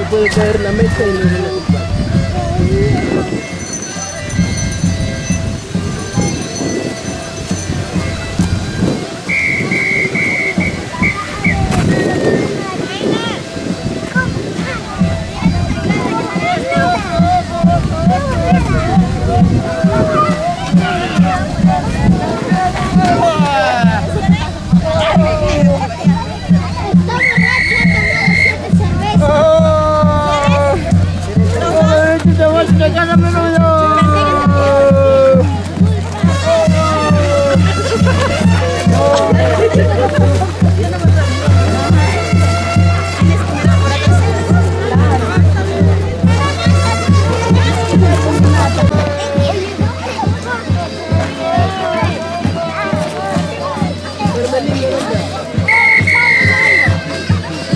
puede caer la mecha y no es la culpable.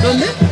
¿Dónde?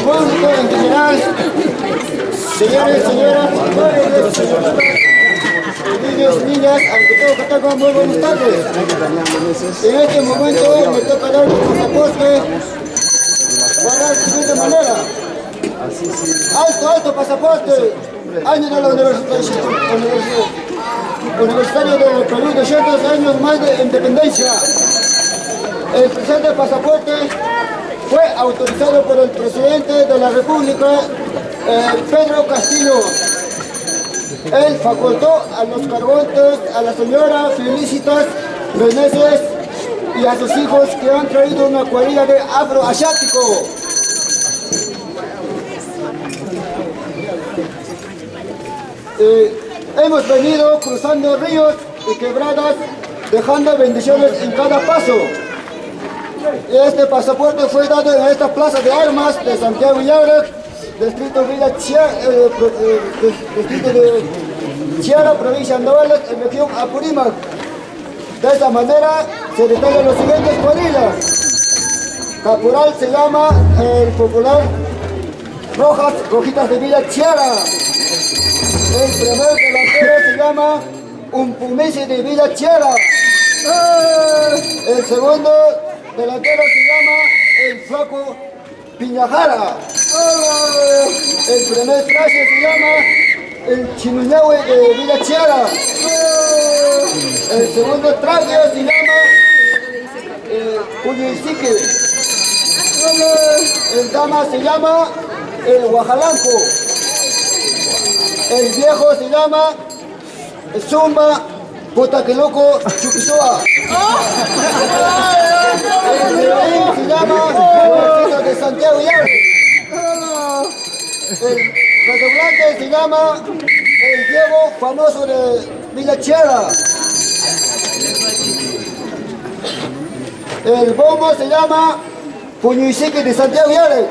Público en general, señores, señoras, niños, niñas, ante todo que tengan muy buenas tardes. En este momento me toca dar mi pasaporte para la siguiente manera. Alto, alto pasaporte. Año de la Universitario del Perú, 200 años más de independencia. El presente pasaporte fue autorizado por el presidente de la República, Pedro Castillo. Él facultó a los cargontes, a la señora Felicitas Meneses y a sus hijos que han traído una cuadrilla de afroasiático. Hemos venido cruzando ríos y quebradas, dejando bendiciones en cada paso. Este pasaporte fue dado en esta plaza de armas de Santiago Yaure, distrito de Chiara, provincia de Andahuaylas, en región Apurímac. De esta manera se detallan los siguientes cuadrillas. Caporal se llama el popular Rojitas de Villa Chiara. El primer delantero se llama Umpumisi de Villa Chiara. El segundo delantero se llama el Flaco Piñajara. El primer traje se llama el Chinuñahue de Villa Chiara. El segundo traje se llama Puñisique. El dama se llama el Guajalanco. El viejo se llama Zumba Potaqueloco Chuquisoa. El violín se llama Juancito de Santiago Yaure. El redoblante se llama el Diego famoso de Villa Chiara. El bombo se llama Puñuisique de Santiago Yaure.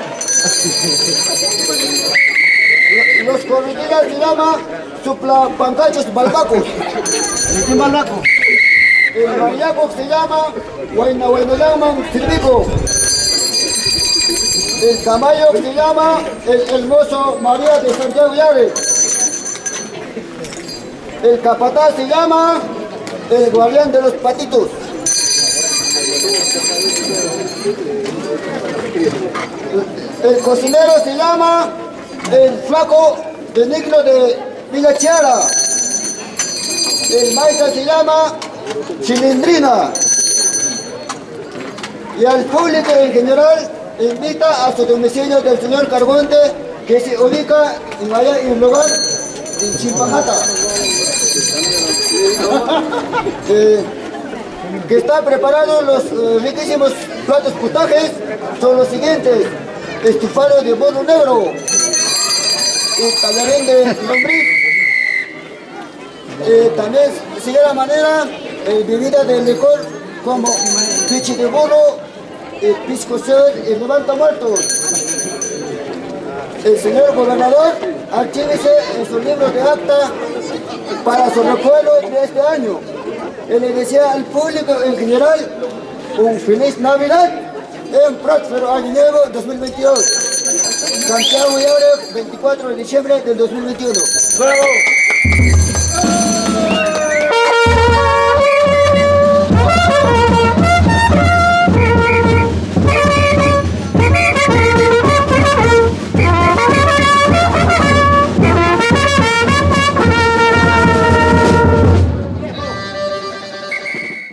Los corridilas se llama Suplapancachos Balbacos. ¿Qué balbaco? El mariaco se llama Huaynahuaynoyaman Silvico. El caballo se llama el hermoso María de Santiago Yaure. El capataz se llama el guardián de los patitos. El cocinero se llama el flaco benigno de Villa Chiara. El maestro se llama Chilindrina. Y al público en general invita a su domicilio del señor Carbonte, que se ubica en un lugar en Chimpajata. Que están preparados los riquísimos platos potajes. Son los siguientes: estufado de bono negro y tallarín de lombriz. También sigue la manera bebida de licor como pichi de burro, pisco sour y levanta muertos. El señor gobernador archívese en su libro de acta para su recuerdo de este año. Él le decía al público en general un feliz Navidad y un próspero año nuevo 2022. Santiago Yaure, 24 de diciembre del 2021. ¡Bravo!